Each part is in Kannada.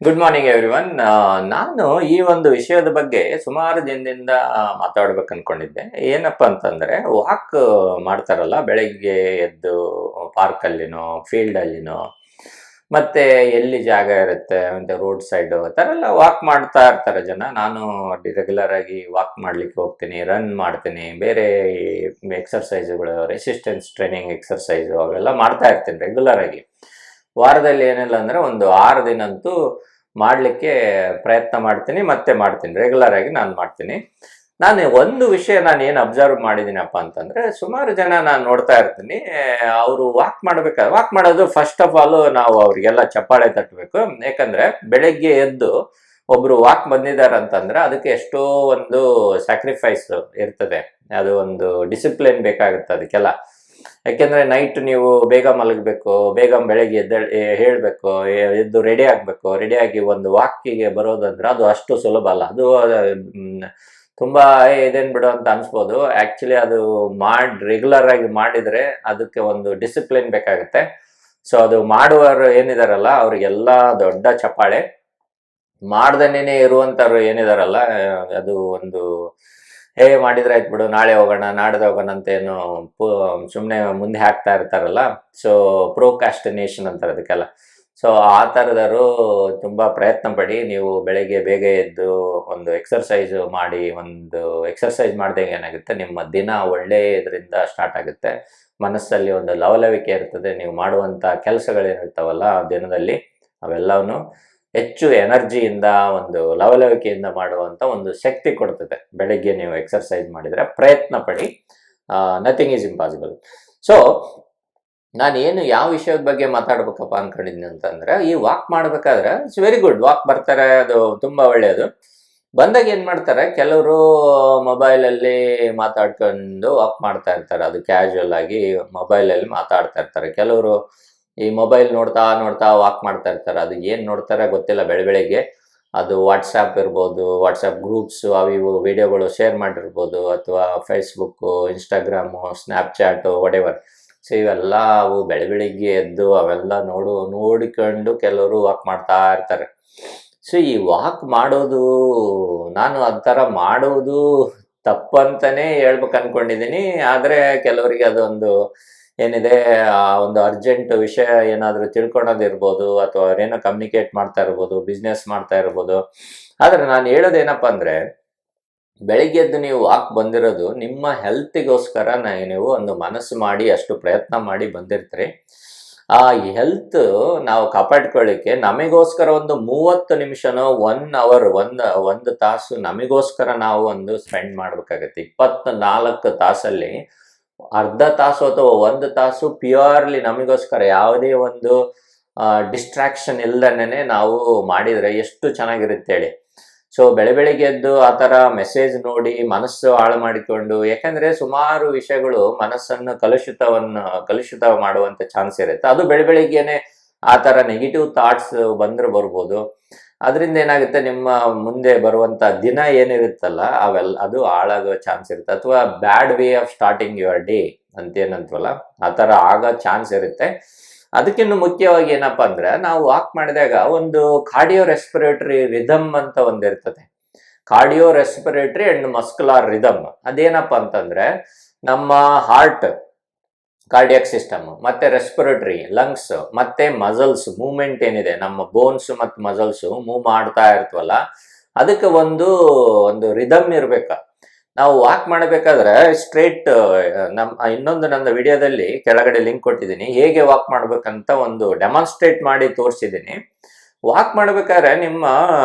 Good morning everyone. ನಾನು ಈ ಒಂದು ವಿಷಯದ ಬಗ್ಗೆ ಸುಮಾರು ದಿನದಿಂದ ಮಾತಾಡ್ಬೇಕು ಅನ್ಕೊಂಡಿದ್ದೆ. ಏನಪ್ಪ ಅಂತಂದ್ರೆ ವಾಕ್ ಮಾಡ್ತಾರಲ್ಲ ಬೆಳಗ್ಗೆ ಎದ್ದು ಪಾರ್ಕಲ್ಲಿನೋ ಫೀಲ್ಡಲ್ಲಿನೋ ಮತ್ತೆ ಎಲ್ಲಿ ಜಾಗ ಇರುತ್ತೆ ಮತ್ತೆ ರೋಡ್ ಸೈಡ್ ಆ ಥರ ಎಲ್ಲ ವಾಕ್ ಮಾಡ್ತಾ ಇರ್ತಾರೆ ಜನ. ನಾನು ರೆಗ್ಯುಲರ್ ಆಗಿ ವಾಕ್ ಮಾಡ್ಲಿಕ್ಕೆ ಹೋಗ್ತೀನಿ, ರನ್ ಮಾಡ್ತೀನಿ, ಬೇರೆ ಎಕ್ಸರ್ಸೈಸ್ಗಳು ರೆಸಿಸ್ಟೆನ್ಸ್ ಟ್ರೈನಿಂಗ್ ಎಕ್ಸರ್ಸೈಸು ಅವೆಲ್ಲ ಮಾಡ್ತಾ ಇರ್ತೀನಿ ರೆಗ್ಯುಲರ್ ಆಗಿ. ವಾರದಲ್ಲಿ ಏನಿಲ್ಲ ಅಂದರೆ ಒಂದು 6 ದಿನ ಅಂತೂ ಮಾಡಲಿಕ್ಕೆ ಪ್ರಯತ್ನ ಮಾಡ್ತೀನಿ ರೆಗ್ಯುಲರ್ ಆಗಿ ನಾನು ಮಾಡ್ತೀನಿ. ನಾನು ಒಂದು ವಿಷಯ ನಾನು ಏನು ಅಬ್ಸರ್ವ್ ಮಾಡಿದ್ದೀನಪ್ಪ ಅಂತಂದರೆ, ಸುಮಾರು ಜನ ನಾನು ನೋಡ್ತಾ ಇರ್ತೀನಿ, ಅವರು ವಾಕ್ ಮಾಡೋದು ಫಸ್ಟ್ ಆಫ್ ಆಲು ನಾವು ಅವರಿಗೆಲ್ಲ ಚಪ್ಪಾಳೆ ತಟ್ಟಬೇಕು. ಯಾಕಂದರೆ ಬೆಳಗ್ಗೆ ಎದ್ದು ಒಬ್ಬರು ವಾಕ್ ಬಂದಿದ್ದಾರೆ ಅಂತಂದರೆ ಅದಕ್ಕೆ ಎಷ್ಟೋ ಒಂದು ಸ್ಯಾಕ್ರಿಫೈಸ್ ಇರ್ತದೆ, ಅದು ಒಂದು ಡಿಸಿಪ್ಲಿನ್ ಬೇಕಾಗುತ್ತೆ ಅದಕ್ಕೆಲ್ಲ. ಯಾಕೆಂದರೆ ನೈಟ್ ನೀವು ಬೇಗ ಮಲಗಬೇಕು, ಬೇಗ ಬೆಳಗ್ಗೆ ಹೇಳಬೇಕು, ಎದ್ದು ರೆಡಿಯಾಗಿ ಒಂದು ವಾಕಿಗೆ ಬರೋದಂದ್ರೆ ಅದು ಅಷ್ಟು ಸುಲಭ ಅಲ್ಲ. ಅದು ತುಂಬ ಇದೇನು ಬಿಡು ಅಂತ ಅನಿಸ್ಬೋದು. ಆ್ಯಕ್ಚುಲಿ ಅದು ರೆಗ್ಯುಲರ್ ಆಗಿ ಮಾಡಿದರೆ ಅದಕ್ಕೆ ಒಂದು ಡಿಸಿಪ್ಲಿನ್ ಬೇಕಾಗುತ್ತೆ. ಸೊ ಅದು ಮಾಡುವವರು ಏನಿದಾರಲ್ಲ ಅವರಿಗೆಲ್ಲ ದೊಡ್ಡ ಚಪ್ಪಾಳೆ. ಮಾಡ್ದೇನೆ ಇರುವಂಥವ್ರು ಏನಿದಾರಲ್ಲ, ಅದು ಒಂದು ಮಾಡಿದ್ರೆ ಆಯ್ತು ಬಿಡು, ನಾಳೆ ಹೋಗೋಣ ನಾಡ್ದು ಹೋಗೋಣ ಅಂತ ಏನು ಸುಮ್ಮನೆ ಮುಂದೆ ಹಾಕ್ತಾ ಇರ್ತಾರಲ್ಲ. ಸೊ ಪ್ರೋಕಾಸ್ಟಿನೇಷನ್ ಅಂತಾರೆ ಅದಕ್ಕೆಲ್ಲ. ಸೊ ಆ ಥರದವರು ತುಂಬ ಪ್ರಯತ್ನ ಪಡಿ. ನೀವು ಬೆಳಗ್ಗೆ ಬೇಗ ಎದ್ದು ಒಂದು ಎಕ್ಸರ್ಸೈಸು ಮಾಡಿ, ಒಂದು ಎಕ್ಸರ್ಸೈಸ್ ಮಾಡಿದಾಗ ಏನಾಗುತ್ತೆ, ನಿಮ್ಮ ದಿನ ಒಳ್ಳೆಯ ಇದರಿಂದ ಸ್ಟಾರ್ಟ್ ಆಗುತ್ತೆ. ಮನಸ್ಸಲ್ಲಿ ಒಂದು ಲವಲವಿಕೆ ಇರ್ತದೆ. ನೀವು ಮಾಡುವಂಥ ಕೆಲಸಗಳೇನಿರ್ತಾವಲ್ಲ ಆ ದಿನದಲ್ಲಿ ಅವೆಲ್ಲವೂ ಹೆಚ್ಚು ಎನರ್ಜಿಯಿಂದ ಒಂದು ಲವಲವಿಕೆಯಿಂದ ಮಾಡುವಂಥ ಒಂದು ಶಕ್ತಿ ಕೊಡ್ತದೆ. ಬೆಳಗ್ಗೆ ನೀವು ಎಕ್ಸರ್ಸೈಸ್ ಮಾಡಿದರೆ ಪ್ರಯತ್ನ ಪಡಿ, ನಥಿಂಗ್ ಈಸ್ ಇಂಪಾಸಿಬಲ್. ಸೊ ನಾನು ಯಾವ ವಿಷಯದ ಬಗ್ಗೆ ಮಾತಾಡ್ಬೇಕಪ್ಪ ಅಂದ್ಕೊಂಡಿದ್ದೀನಿ ಅಂತಂದರೆ, ಈ ವಾಕ್ ಮಾಡಬೇಕಾದ್ರೆ ಇಟ್ಸ್ ವೆರಿ ಗುಡ್. ವಾಕ್ ಬರ್ತಾರೆ, ಅದು ತುಂಬ ಒಳ್ಳೆಯದು. ಬಂದಾಗ ಏನು ಮಾಡ್ತಾರೆ, ಕೆಲವರು ಮೊಬೈಲಲ್ಲಿ ಮಾತಾಡ್ಕೊಂಡು ವಾಕ್ ಮಾಡ್ತಾ ಇರ್ತಾರೆ. ಅದು ಕ್ಯಾಶುವಲ್ ಆಗಿ ಮೊಬೈಲಲ್ಲಿ ಮಾತಾಡ್ತಾ ಇರ್ತಾರೆ. ಕೆಲವರು ಈ ಮೊಬೈಲ್ ನೋಡ್ತಾ ವಾಕ್ ಮಾಡ್ತಾ ಇರ್ತಾರೆ. ಅದು ಏನು ನೋಡ್ತಾರೆ ಗೊತ್ತಿಲ್ಲ. ಬೆಳಗ್ಗೆ ಅದು ವಾಟ್ಸಾಪ್ ಇರ್ಬೋದು, ವಾಟ್ಸಾಪ್ ಗ್ರೂಪ್ಸು ಅವಿವು ವಿಡಿಯೋಗಳು ಶೇರ್ ಮಾಡಿರ್ಬೋದು, ಅಥವಾ ಫೇಸ್ಬುಕ್ಕು, ಇನ್ಸ್ಟಾಗ್ರಾಮು, ಸ್ನ್ಯಾಪ್ಚಾಟು, ವಾಟೆವರ್. ಸೊ ಇವೆಲ್ಲ ಅವು ಬೆಳಗ್ಗೆ ಎದ್ದು ಅವೆಲ್ಲ ನೋಡಿಕೊಂಡು ಕೆಲವರು ವಾಕ್ ಮಾಡ್ತಾ ಇರ್ತಾರೆ. ಸೊ ಈ ವಾಕ್ ಮಾಡೋದು, ನಾನು ಆ ಥರ ಮಾಡೋದು ತಪ್ಪಂತಲೇ ಹೇಳ್ಬೇಕು ಅಂದ್ಕೊಂಡಿದ್ದೀನಿ. ಆದರೆ ಕೆಲವರಿಗೆ ಅದೊಂದು ಏನಿದೆ, ಒಂದು ಅರ್ಜೆಂಟ್ ವಿಷಯ ಏನಾದರೂ ತಿಳ್ಕೊಳೋದಿರ್ಬೋದು, ಅಥವಾ ಅವರೇನೋ ಕಮ್ಯುನಿಕೇಟ್ ಮಾಡ್ತಾ ಇರ್ಬೋದು, ಬಿಸ್ನೆಸ್ ಮಾಡ್ತಾ ಇರ್ಬೋದು. ಆದರೆ ನಾನು ಹೇಳೋದೇನಪ್ಪ ಅಂದರೆ, ಬೆಳಿಗ್ಗೆ ಎದ್ದು ನೀವು ವಾಕ್ ಬಂದಿರೋದು ನಿಮ್ಮ ಹೆಲ್ತಿಗೋಸ್ಕರ. ನೀವು ಒಂದು ಮನಸ್ಸು ಮಾಡಿ ಅಷ್ಟು ಪ್ರಯತ್ನ ಮಾಡಿ ಬಂದಿರ್ತೀರಿ. ಆ ಹೆಲ್ತ್ ನಾವು ಕಾಪಾಡ್ಕೊಳ್ಳಿಕ್ಕೆ ನಮಗೋಸ್ಕರ ಒಂದು 30 ನಿಮಿಷನೋ 1 ಅವರ್, ಒಂದು ತಾಸು ನಮಗೋಸ್ಕರ ನಾವು ಒಂದು ಸ್ಪೆಂಡ್ ಮಾಡಬೇಕಾಗತ್ತೆ. 24 ತಾಸಲ್ಲಿ ಅರ್ಧ ತಾಸು ಅಥವಾ 1 ತಾಸು ಪ್ಯೂರ್ಲಿ ನಮಗೋಸ್ಕರ, ಯಾವುದೇ ಒಂದು ಡಿಸ್ಟ್ರಾಕ್ಷನ್ ಇಲ್ದನೇ ನಾವು ಮಾಡಿದರೆ ಎಷ್ಟು ಚೆನ್ನಾಗಿರುತ್ತೆ ಹೇಳಿ. ಸೊ ಬೆಳಗ್ಗೆ ಎದ್ದು ಆ ಥರ ಮೆಸೇಜ್ ನೋಡಿ ಮನಸ್ಸು ಹಾಳು ಮಾಡಿಕೊಂಡು, ಯಾಕಂದರೆ ಸುಮಾರು ವಿಷಯಗಳು ಮನಸ್ಸನ್ನು ಕಲುಷಿತ ಮಾಡುವಂಥ ಚಾನ್ಸ್ ಇರುತ್ತೆ. ಅದು ಬೆಳಗ್ಗೆನೆ ಆ ಥರ ನೆಗೆಟಿವ್ ಥಾಟ್ಸ್ ಬರ್ಬೋದು. ಅದರಿಂದ ಏನಾಗುತ್ತೆ, ನಿಮ್ಮ ಮುಂದೆ ಬರುವಂಥ ದಿನ ಏನಿರುತ್ತಲ್ಲ ಅದು ಹಾಳಾಗೋ ಚಾನ್ಸ್ ಇರುತ್ತೆ. ಅಥವಾ bad way of starting your day ಅಂತೇನಂತವಲ್ಲ, ಆ ಥರ ಆಗೋ ಚಾನ್ಸ್ ಇರುತ್ತೆ. ಅದಕ್ಕಿಂತ ಮುಖ್ಯವಾಗಿ ಏನಪ್ಪ ಅಂದರೆ, ನಾವು ವಾಕ್ ಮಾಡಿದಾಗ ಒಂದು ಕಾರ್ಡಿಯೋರೆಸ್ಪಿರೇಟರಿ ರಿದಮ್ ಅಂತ ಒಂದು ಇರ್ತದೆ. ಕಾರ್ಡಿಯೋರೆಸ್ಪಿರೇಟರಿ ಆ್ಯಂಡ್ ಮಸ್ಕ್ಯುಲಾರ್ ರಿದಮ್. ಅದೇನಪ್ಪ ಅಂತಂದರೆ, ನಮ್ಮ ಹಾರ್ಟ್ ಕಾರ್ಡಿಯಾಕ್ ಸಿಸ್ಟಮ್, ಮತ್ತು ರೆಸ್ಪಿರೇಟರಿ ಲಂಗ್ಸ್, ಮತ್ತು ಮಸಲ್ಸ್ ಮೂವ್ಮೆಂಟ್ ಏನಿದೆ, ನಮ್ಮ ಬೋನ್ಸು ಮತ್ತು ಮಸಲ್ಸು ಮೂವ್ ಮಾಡ್ತಾ ಇರ್ತವಲ್ಲ, ಅದಕ್ಕೆ ಒಂದು ರಿದಮ್ ಇರಬೇಕು. ನಾವು ವಾಕ್ ಮಾಡಬೇಕಾದ್ರೆ ಸ್ಟ್ರೇಟ್, ಇನ್ನೊಂದು ನನ್ನ ವಿಡಿಯೋದಲ್ಲಿ ಕೆಳಗಡೆ ಲಿಂಕ್ ಕೊಟ್ಟಿದ್ದೀನಿ, ಹೇಗೆ ವಾಕ್ ಮಾಡ್ಬೇಕಂತ ಒಂದು ಡೆಮಾನ್ಸ್ಟ್ರೇಟ್ ಮಾಡಿ ತೋರಿಸಿದ್ದೀನಿ. ವಾಕ್ ಮಾಡಬೇಕಾದ್ರೆ ನಿಮ್ಮ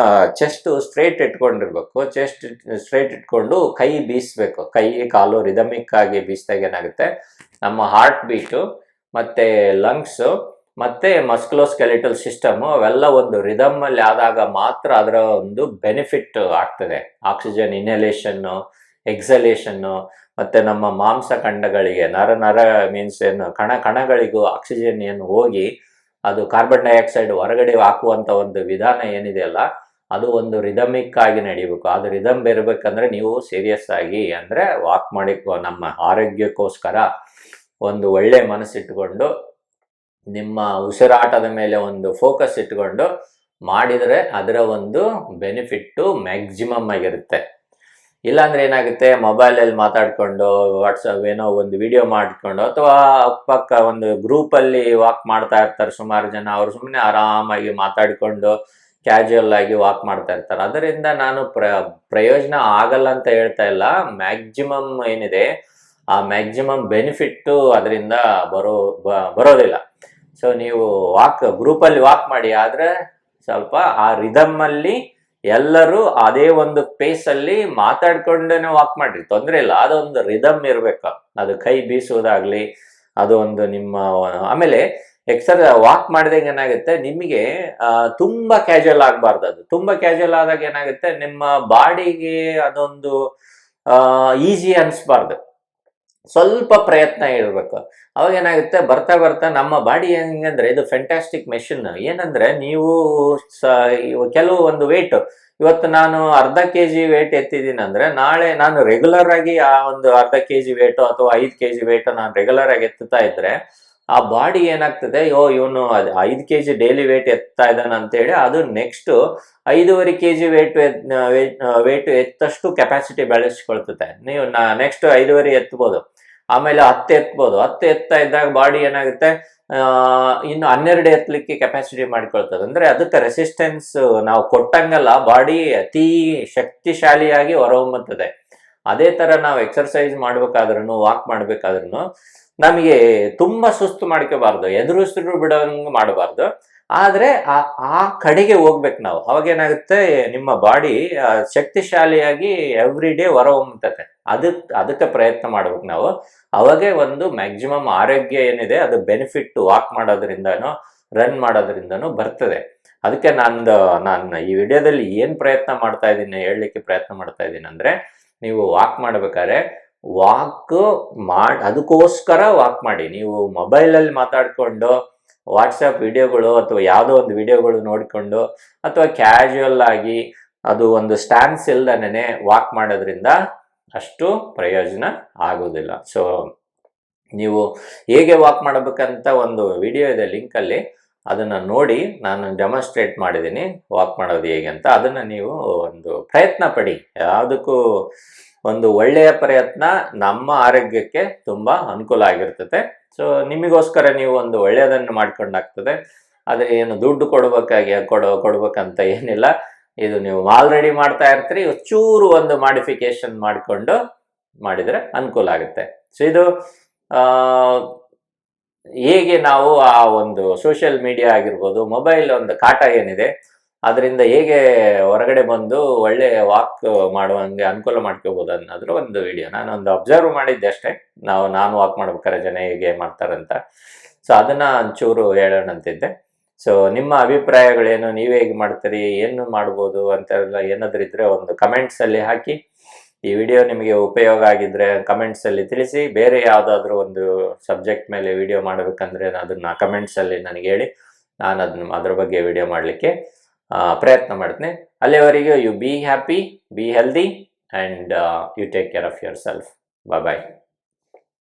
ಚೆಸ್ಟ್ ಸ್ಟ್ರೇಟ್ ಇಟ್ಕೊಂಡಿರ್ಬೇಕು. ಚೆಸ್ಟ್ ಸ್ಟ್ರೇಟ್ ಇಟ್ಕೊಂಡು ಕೈ ಬೀಸಬೇಕು. ಕೈ ಕಾಲು ರಿದಮಿಕ್ ಆಗಿ ಬೀಸಿದಾಗ ಏನಾಗುತ್ತೆ, ನಮ್ಮ ಹಾರ್ಟ್ ಬೀಟು ಮತ್ತು ಲಂಗ್ಸು ಮತ್ತು ಮಸ್ಕ್ಯುಲೋಸ್ಕೆಲಿಟಲ್ ಸಿಸ್ಟಮು ಅವೆಲ್ಲ ಒಂದು ರಿದಮ್ಮಲ್ಲಿ ಆದಾಗ ಮಾತ್ರ ಅದರ ಒಂದು ಬೆನಿಫಿಟ್ ಆಗ್ತದೆ. ಆಕ್ಸಿಜನ್ ಇನ್ಹಲೇಷನ್ನು, ಎಕ್ಸಲೇಷನ್ನು, ಮತ್ತು ನಮ್ಮ ಮಾಂಸಖಂಡಗಳಿಗೆ, ನರ ಮೀನ್ಸ್ ಏನು ಕಣಗಳಿಗೂ ಆಕ್ಸಿಜನ್ ಏನು ಹೋಗಿ ಅದು ಕಾರ್ಬನ್ ಡೈಆಕ್ಸೈಡ್ ಹೊರಗಡೆ ಹಾಕುವಂಥ ಒಂದು ವಿಧಾನ ಏನಿದೆಯಲ್ಲ, ಅದು ಒಂದು ರಿದಮಿಕ್ ಆಗಿ ನಡಿಬೇಕು. ಅದು ರಿದಮ್ ಬರಬೇಕಂದ್ರೆ ನೀವು ಸೀರಿಯಸ್ ಆಗಿ ಅಂದರೆ ವಾಕ್ ಮಾಡಿ, ನಮ್ಮ ಆರೋಗ್ಯಕ್ಕೋಸ್ಕರ ಒಂದು ಒಳ್ಳೆ ಮನಸ್ಸಿಟ್ಟುಕೊಂಡು, ನಿಮ್ಮ ಉಸಿರಾಟದ ಮೇಲೆ ಒಂದು ಫೋಕಸ್ ಇಟ್ಕೊಂಡು ಮಾಡಿದರೆ ಅದರ ಒಂದು ಬೆನಿಫಿಟ್ಟು ಮ್ಯಾಕ್ಸಿಮಮ್ ಆಗಿರುತ್ತೆ. ಇಲ್ಲಾಂದ್ರೆ ಏನಾಗುತ್ತೆ, ಮೊಬೈಲಲ್ಲಿ ಮಾತಾಡಿಕೊಂಡು ವಾಟ್ಸಪ್ ಏನೋ ಒಂದು ವಿಡಿಯೋ ಮಾಡಿಕೊಂಡು ಅಥವಾ ಅಕ್ಕಪಕ್ಕ ಒಂದು ಗ್ರೂಪಲ್ಲಿ ವಾಕ್ ಮಾಡ್ತಾ ಇರ್ತಾರೆ ಸುಮಾರು ಜನ, ಅವರು ಸುಮ್ಮನೆ ಆರಾಮಾಗಿ ಮಾತಾಡಿಕೊಂಡು ಕ್ಯಾಶುಯಲ್ ಆಗಿ ವಾಕ್ ಮಾಡ್ತಾ ಇರ್ತಾರೆ. ಅದರಿಂದ ನಾನು ಪ್ರಯೋಜನ ಆಗಲ್ಲ ಅಂತ ಹೇಳ್ತಾ ಇಲ್ಲ, ಮ್ಯಾಕ್ಸಿಮಮ್ ಏನಿದೆ ಆ ಮ್ಯಾಕ್ಸಿಮಮ್ ಬೆನಿಫಿಟ್ಟು ಅದರಿಂದ ಬರೋದಿಲ್ಲ. ಸೊ ನೀವು ಗ್ರೂಪಲ್ಲಿ ವಾಕ್ ಮಾಡಿ, ಆದರೆ ಸ್ವಲ್ಪ ಆ ರಿದಮ್ಮಲ್ಲಿ ಎಲ್ಲರೂ ಅದೇ ಒಂದು ಪೇಸಲ್ಲಿ ಮಾತಾಡ್ಕೊಂಡೇನೆ ವಾಕ್ ಮಾಡ್ರಿ, ತೊಂದರೆ ಇಲ್ಲ. ಅದೊಂದು ರಿದಮ್ ಇರಬೇಕು, ಅದು ಕೈ ಬೀಸುವುದಾಗ್ಲಿ, ಅದು ಒಂದು ನಿಮ್ಮ ಆಮೇಲೆ ವಾಕ್ ಮಾಡಿದಾಗ ಏನಾಗುತ್ತೆ, ನಿಮಗೆ ತುಂಬಾ ಕ್ಯಾಶುಯಲ್ ಆಗಬಾರ್ದು. ಅದು ತುಂಬಾ ಕ್ಯಾಶುಯಲ್ ಆದಾಗ ಏನಾಗುತ್ತೆ, ನಿಮ್ಮ ಬಾಡಿಗೆ ಅದೊಂದು ಈಸಿ ಅನಿಸ್ಬಾರ್ದು, ಸ್ವಲ್ಪ ಪ್ರಯತ್ನ ಇರಬೇಕು. ಅವಾಗ ಏನಾಗುತ್ತೆ, ಬರ್ತಾ ಬರ್ತಾ ನಮ್ಮ ಬಾಡಿ ಹೆಂಗಂದ್ರೆ ಇದು ಫ್ಯಾಂಟಾಸ್ಟಿಕ್ ಮೆಷಿನ್. ಏನಂದ್ರೆ ನೀವು ಕೆಲವು ಒಂದು ವೇಟ್, ಇವತ್ತು ನಾನು ಅರ್ಧ kg ವೇಟ್ ಎತ್ತಿದ್ದೀನಿ ಅಂದ್ರೆ ನಾಳೆ ನಾನು ರೆಗ್ಯುಲರ್ ಆಗಿ ಆ ಒಂದು ಅರ್ಧ kg ವೇಟು ಅಥವಾ 5 kg ವೇಟು ನಾನು ರೆಗ್ಯುಲರ್ ಆಗಿ ಎತ್ತುತ್ತಾ ಇದ್ರೆ ಆ ಬಾಡಿ ಏನಾಗ್ತದೆ, ಇವನು 5 kg ಡೈಲಿ ವೇಟ್ ಎತ್ತಾ ಇದ್ದಾನೆ ಅಂತೇಳಿ ಅದು ನೆಕ್ಸ್ಟ್ 5.5 kg ವೇಟ್ ಎತ್ತಷ್ಟು ಕೆಪಾಸಿಟಿ ಬೆಳೆಸ್ಕೊಳ್ತದೆ. ನೀವು ನೆಕ್ಸ್ಟ್ 5.5 ಎತ್ಬೋದು, ಆಮೇಲೆ 10 ಎತ್ಬೋದು. 10 ಎತ್ತಾ ಇದ್ದಾಗ ಬಾಡಿ ಏನಾಗುತ್ತೆ, ಇನ್ನು 12 ಎತ್ತಲಿಕ್ಕೆ ಕೆಪಾಸಿಟಿ ಮಾಡಿಕೊಳ್ತದೆ. ಅಂದ್ರೆ ಅದಕ್ಕೆ ರೆಸಿಸ್ಟೆನ್ಸ್ ನಾವು ಕೊಟ್ಟಂಗೆಲ್ಲ ಬಾಡಿ ಅತಿ ಶಕ್ತಿಶಾಲಿಯಾಗಿ ಹೊರಹೊಮ್ಮುತ್ತದೆ. ಅದೇ ತರ ನಾವು ಎಕ್ಸರ್ಸೈಸ್ ಮಾಡ್ಬೇಕಾದ್ರೂ ವಾಕ್ ಮಾಡ್ಬೇಕಾದ್ರೂ ನಮಗೆ ತುಂಬಾ ಸುಸ್ತು ಮಾಡ್ಕೋಬಾರ್ದು, ಎದುರು ಬಿಡೋಂಗೆ ಮಾಡಬಾರ್ದು. ಆದ್ರೆ ಆ ಕಡೆಗೆ ಹೋಗ್ಬೇಕು ನಾವು. ಅವಾಗ ಏನಾಗುತ್ತೆ, ನಿಮ್ಮ ಬಾಡಿ ಶಕ್ತಿಶಾಲಿಯಾಗಿ ಎವ್ರಿ ಡೇ ಹೊರಹೊಮ್ಮುತ್ತದೆ. ಅದಕ್ಕೆ ಪ್ರಯತ್ನ ಮಾಡ್ಬೇಕು ನಾವು. ಅವಾಗೇ ಒಂದು ಮ್ಯಾಕ್ಸಿಮಮ್ ಆರೋಗ್ಯ ಏನಿದೆ ಅದು ಬೆನಿಫಿಟ್ ವಾಕ್ ಮಾಡೋದ್ರಿಂದನೋ ರನ್ ಮಾಡೋದ್ರಿಂದನೂ ಬರ್ತದೆ. ಅದಕ್ಕೆ ನಾನು ಈ ವಿಡಿಯೋದಲ್ಲಿ ಏನು ಪ್ರಯತ್ನ ಮಾಡ್ತಾ ಇದ್ದೀನಿ ಹೇಳಲಿಕ್ಕೆ ಪ್ರಯತ್ನ ಮಾಡ್ತಾ ಇದ್ದೀನಿ ಅಂದ್ರೆ, ನೀವು ವಾಕ್ ಮಾಡ್ಬೇಕಾದ್ರೆ ಅದಕ್ಕೋಸ್ಕರ ವಾಕ್ ಮಾಡಿ. ನೀವು ಮೊಬೈಲಲ್ಲಿ ಮಾತಾಡಿಕೊಂಡು ವಾಟ್ಸಪ್ ವಿಡಿಯೋಗಳು ಅಥವಾ ಯಾವುದೋ ಒಂದು ವಿಡಿಯೋಗಳು ನೋಡಿಕೊಂಡು ಅಥವಾ ಕ್ಯಾಶುಯಲ್ ಆಗಿ ಅದು ಒಂದು ಸ್ಟ್ಯಾನ್ಸ್ ಇಲ್ದನೇ ವಾಕ್ ಮಾಡೋದ್ರಿಂದ ಅಷ್ಟು ಪ್ರಯೋಜನ ಆಗೋದಿಲ್ಲ. ಸೊ ನೀವು ಹೇಗೆ ವಾಕ್ ಮಾಡಬೇಕಂತ ಒಂದು ವಿಡಿಯೋ ಇದೆ ಲಿಂಕಲ್ಲಿ, ಅದನ್ನು ನೋಡಿ ನಾನು ಡೆಮಾನ್ಸ್ಟ್ರೇಟ್ ಮಾಡಿದ್ದೀನಿ ವಾಕ್ ಮಾಡೋದು ಹೇಗೆ ಅಂತ. ಅದನ್ನು ನೀವು ಒಂದು ಪ್ರಯತ್ನ ಪಡಿ. ಯಾವುದಕ್ಕೂ ಒಂದು ಒಳ್ಳೆಯ ಪ್ರಯತ್ನ ನಮ್ಮ ಆರೋಗ್ಯಕ್ಕೆ ತುಂಬ ಅನುಕೂಲ ಆಗಿರ್ತದೆ. ಸೊ ನಿಮಗೋಸ್ಕರ ನೀವು ಒಂದು ಒಳ್ಳೆಯದನ್ನು ಮಾಡ್ಕೊಂಡಾಗ್ತದೆ. ಆದರೆ ಏನು ದುಡ್ಡು ಕೊಡ್ಬೇಕಂತ ಏನಿಲ್ಲ. ಇದು ನೀವು ಆಲ್ರೆಡಿ ಮಾಡ್ತಾ ಇರ್ತೀರಿ, ಚೂರು ಒಂದು ಮಾಡಿಫಿಕೇಶನ್ ಮಾಡಿಕೊಂಡು ಮಾಡಿದರೆ ಅನುಕೂಲ ಆಗುತ್ತೆ. ಸೊ ಇದು ಹೇಗೆ ನಾವು ಆ ಒಂದು ಸೋಷಿಯಲ್ ಮೀಡಿಯಾ ಆಗಿರ್ಬೋದು, ಮೊಬೈಲ್ ಒಂದು ಕಾಟ ಏನಿದೆ ಅದರಿಂದ ಹೇಗೆ ಹೊರಗಡೆ ಬಂದು ಒಳ್ಳೆ ವಾಕ್ ಮಾಡುವಂಗೆ ಅನುಕೂಲ ಮಾಡ್ಕೋಬೋದು ಅನ್ನೋದ್ರ ಒಂದು ವಿಡಿಯೋ. ನಾನೊಂದು ಅಬ್ಸರ್ವ್ ಮಾಡಿದ್ದೆ ಅಷ್ಟೇ, ನಾನು ವಾಕ್ ಮಾಡ್ಬೇಕಾದ್ರೆ ಜನ ಹೇಗೆ ಮಾಡ್ತಾರಂತ. ಸೊ ಅದನ್ನು ಒಂಚೂರು ಹೇಳೋಣ ಅಂತಿದ್ದೆ. ಸೊ ನಿಮ್ಮ ಅಭಿಪ್ರಾಯಗಳೇನು, ನೀವು ಹೇಗೆ ಮಾಡ್ತೀರಿ, ಏನು ಮಾಡ್ಬೋದು ಅಂತೆಲ್ಲ ಏನಾದರೂ ಇದ್ದರೆ ಒಂದು ಕಮೆಂಟ್ಸಲ್ಲಿ ಹಾಕಿ. ಈ ವಿಡಿಯೋ ನಿಮಗೆ ಉಪಯೋಗ ಆಗಿದ್ದರೆ ಕಮೆಂಟ್ಸಲ್ಲಿ ತಿಳಿಸಿ. ಬೇರೆ ಯಾವುದಾದ್ರೂ ಒಂದು ಸಬ್ಜೆಕ್ಟ್ ಮೇಲೆ ವಿಡಿಯೋ ಮಾಡಬೇಕಂದ್ರೆ ಅದನ್ನು ಕಮೆಂಟ್ಸಲ್ಲಿ ನನಗೆ ಹೇಳಿ, ನಾನು ಅದ್ರ ಬಗ್ಗೆ ವಿಡಿಯೋ ಮಾಡಲಿಕ್ಕೆ ಪ್ರಯತ್ನ ಮಾಡ್ತೀನಿ. ಅಲ್ಲಿವರೆಗೂ you be happy, be healthy and you take care of yourself. Bye.